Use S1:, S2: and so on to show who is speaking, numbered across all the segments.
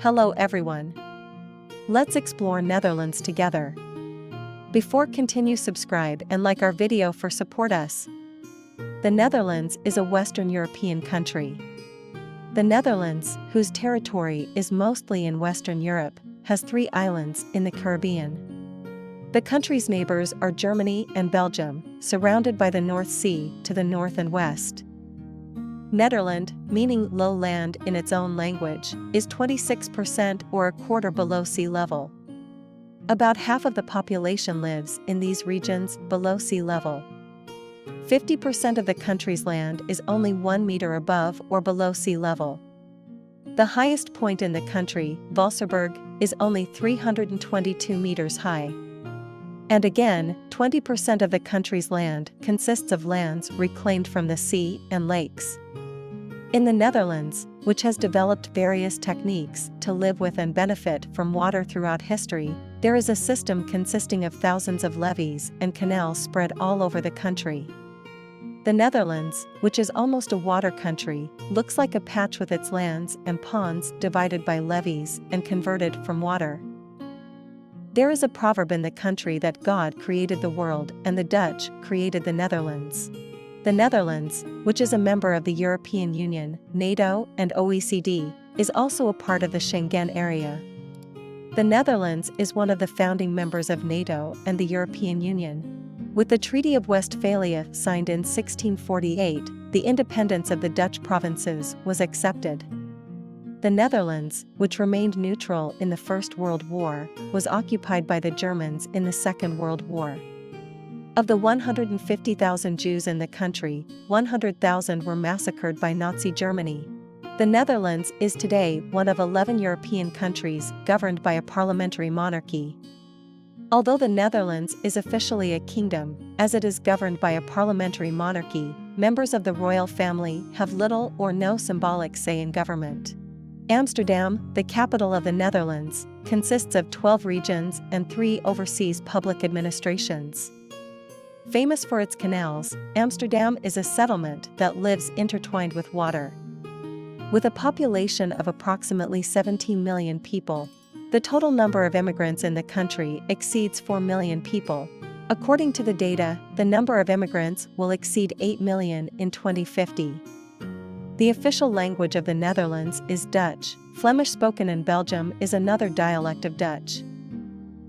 S1: Hello everyone. Let's explore Netherlands together. Before continue, subscribe and like our video for support us. The Netherlands is a Western European country. The Netherlands, whose territory is mostly in Western Europe, has 3 islands in the Caribbean. The country's neighbors are Germany and Belgium, surrounded by the North Sea to the north and west. Nederland, meaning low land in its own language, is 26% or a quarter below sea level. About half of the population lives in these regions below sea level. 50% of the country's land is only 1 meter above or below sea level. The highest point in the country, Vaalserberg, is only 322 meters high. And again, 20% of the country's land consists of lands reclaimed from the sea and lakes. In the Netherlands, which has developed various techniques to live with and benefit from water throughout history, there is a system consisting of thousands of levees and canals spread all over the country. The Netherlands, which is almost a water country, looks like a patch with its lands and ponds divided by levees and converted from water. There is a proverb in the country that God created the world and the Dutch created the Netherlands. The Netherlands, which is a member of the European Union, NATO, and OECD, is also a part of the Schengen area. The Netherlands is one of the founding members of NATO and the European Union. With the Treaty of Westphalia signed in 1648, the independence of the Dutch provinces was accepted. The Netherlands, which remained neutral in the First World War, was occupied by the Germans in the Second World War. Of the 150,000 Jews in the country, 100,000 were massacred by Nazi Germany. The Netherlands is today one of 11 European countries governed by a parliamentary monarchy. Although the Netherlands is officially a kingdom, as it is governed by a parliamentary monarchy, members of the royal family have little or no symbolic say in government. Amsterdam, the capital of the Netherlands, consists of 12 regions and 3 overseas public administrations. Famous for its canals, Amsterdam is a settlement that lives intertwined with water. With a population of approximately 17 million people, the total number of immigrants in the country exceeds 4 million people. According to the data, the number of immigrants will exceed 8 million in 2050. The official language of the Netherlands is Dutch. Flemish spoken in Belgium is another dialect of Dutch.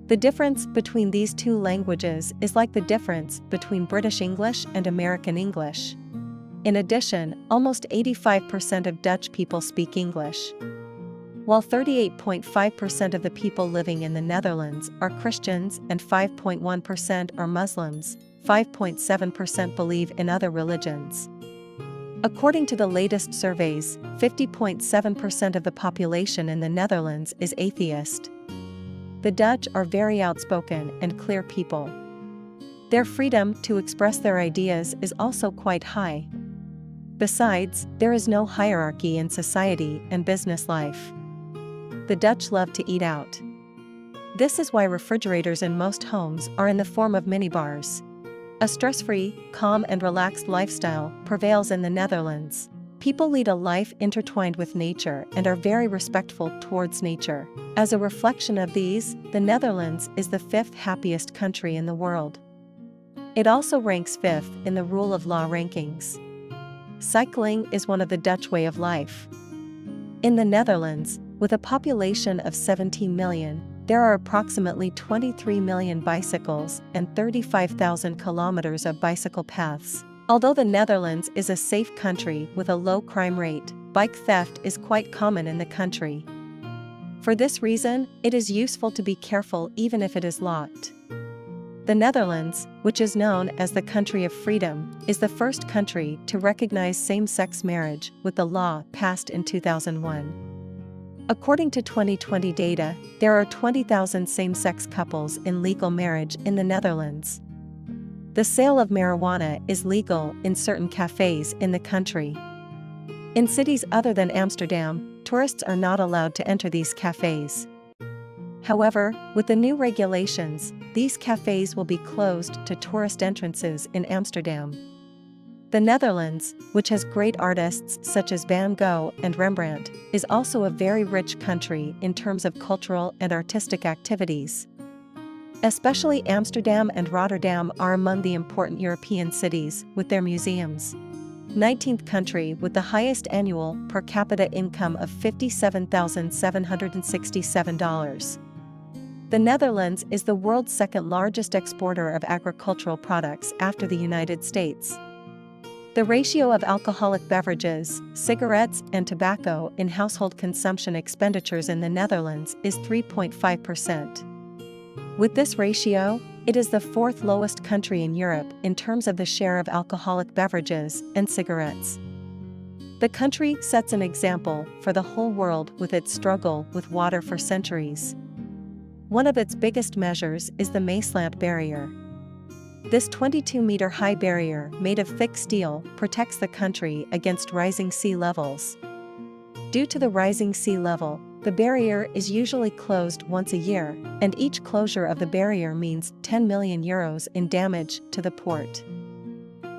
S1: The difference between these 2 languages is like the difference between British English and American English. In addition, almost 85% of Dutch people speak English. While 38.5% of the people living in the Netherlands are Christians and 5.1% are Muslims, 5.7% believe in other religions. According to the latest surveys, 50.7% of the population in the Netherlands is atheist. The Dutch are very outspoken and clear people. Their freedom to express their ideas is also quite high. Besides, there is no hierarchy in society and business life. The Dutch love to eat out. This is why refrigerators in most homes are in the form of minibars. A stress-free, calm and relaxed lifestyle prevails in the Netherlands. People lead a life intertwined with nature and are very respectful towards nature. As a reflection of these, the Netherlands is the 5th happiest country in the world. It also ranks 5th in the rule of law rankings. Cycling is one of the Dutch way of life. In the Netherlands, with a population of 17 million, there are approximately 23 million bicycles and 35,000 kilometers of bicycle paths. Although the Netherlands is a safe country with a low crime rate, bike theft is quite common in the country. For this reason, it is useful to be careful even if it is locked. The Netherlands, which is known as the country of freedom, is the first country to recognize same-sex marriage with the law passed in 2001. According to 2020 data, there are 20,000 same-sex couples in legal marriage in the Netherlands. The sale of marijuana is legal in certain cafes in the country. In cities other than Amsterdam, tourists are not allowed to enter these cafes. However, with the new regulations, these cafes will be closed to tourist entrances in Amsterdam. The Netherlands, which has great artists such as Van Gogh and Rembrandt, is also a very rich country in terms of cultural and artistic activities. Especially Amsterdam and Rotterdam are among the important European cities with their museums. 19th country with the highest annual per capita income of $57,767. The Netherlands is the world's second largest exporter of agricultural products after the United States. The ratio of alcoholic beverages, cigarettes, and tobacco in household consumption expenditures in the Netherlands is 3.5%. With this ratio, it is the fourth lowest country in Europe in terms of the share of alcoholic beverages and cigarettes. The country sets an example for the whole world with its struggle with water for centuries. One of its biggest measures is the Maasland barrier. This 22-meter high barrier made of thick steel protects the country against rising sea levels. Due to the rising sea level, the barrier is usually closed once a year, and each closure of the barrier means 10 million euros in damage to the port.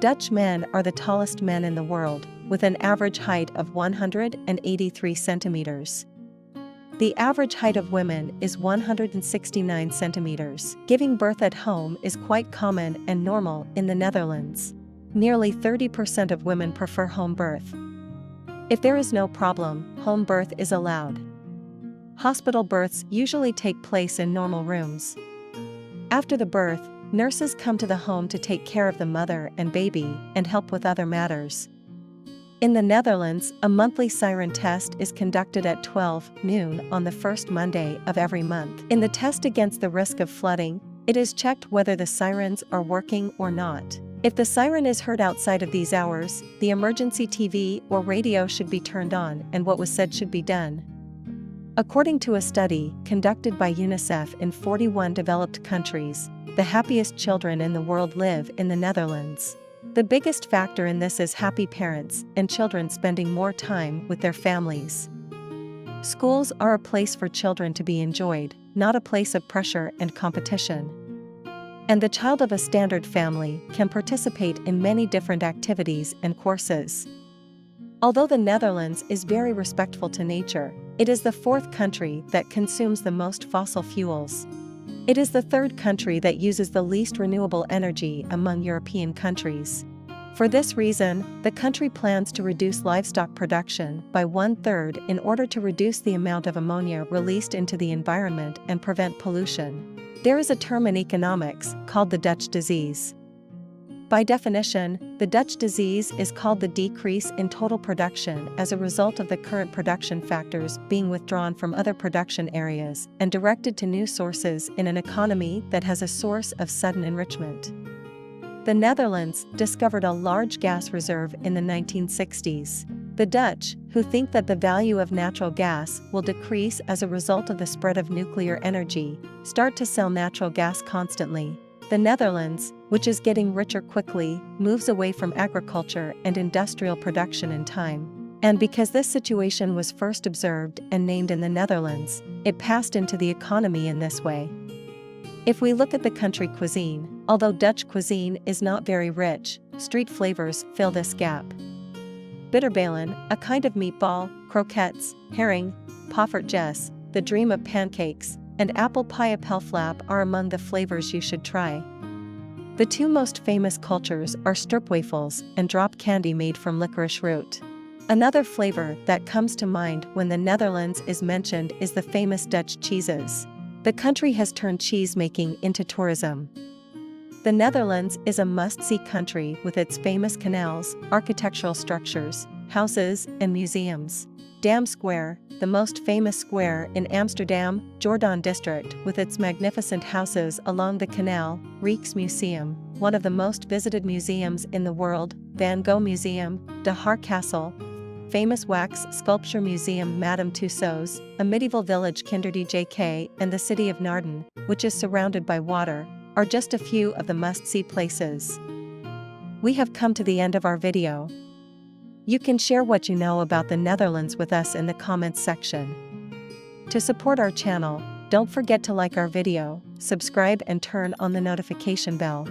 S1: Dutch men are the tallest men in the world, with an average height of 183 centimeters. The average height of women is 169 centimeters. Giving birth at home is quite common and normal in the Netherlands. Nearly 30% of women prefer home birth. If there is no problem, home birth is allowed. Hospital births usually take place in normal rooms. After the birth, nurses come to the home to take care of the mother and baby and help with other matters. In the Netherlands, a monthly siren test is conducted at 12 noon on the first Monday of every month. In the test against the risk of flooding, it is checked whether the sirens are working or not. If the siren is heard outside of these hours, the emergency TV or radio should be turned on and what was said should be done. According to a study conducted by UNICEF in 41 developed countries, the happiest children in the world live in the Netherlands. The biggest factor in this is happy parents and children spending more time with their families. Schools are a place for children to be enjoyed, not a place of pressure and competition. And the child of a standard family can participate in many different activities and courses. Although the Netherlands is very respectful to nature, it is the fourth country that consumes the most fossil fuels. It is the third country that uses the least renewable energy among European countries. For this reason, the country plans to reduce livestock production by 1/3 in order to reduce the amount of ammonia released into the environment and prevent pollution. There is a term in economics called the Dutch disease. By definition, the Dutch disease is called the decrease in total production as a result of the current production factors being withdrawn from other production areas and directed to new sources in an economy that has a source of sudden enrichment. The Netherlands discovered a large gas reserve in the 1960s. The Dutch, who think that the value of natural gas will decrease as a result of the spread of nuclear energy, start to sell natural gas constantly. The Netherlands, which is getting richer quickly, moves away from agriculture and industrial production in time. And because this situation was first observed and named in the Netherlands, it passed into the economy in this way. If we look at the country cuisine, although Dutch cuisine is not very rich, street flavors fill this gap. Bitterballen, a kind of meatball, croquettes, herring, poffertjes, the dream of pancakes, and apple pie appelflap are among the flavors you should try. The two most famous cultures are stroopwafels and drop candy made from licorice root. Another flavor that comes to mind when the Netherlands is mentioned is the famous Dutch cheeses. The country has turned cheese making into tourism. The Netherlands is a must-see country with its famous canals, architectural structures, houses, and museums. Dam Square, the most famous square in Amsterdam, Jordan district with its magnificent houses along the canal, Rijksmuseum, one of the most visited museums in the world, Van Gogh Museum, De Haar Castle, famous wax sculpture museum Madame Tussauds, a medieval village Kinderdijk and the city of Naarden, which is surrounded by water, are just a few of the must-see places. We have come to the end of our video. You can share what you know about the Netherlands with us in the comments section. To support our channel, don't forget to like our video, subscribe and turn on the notification bell.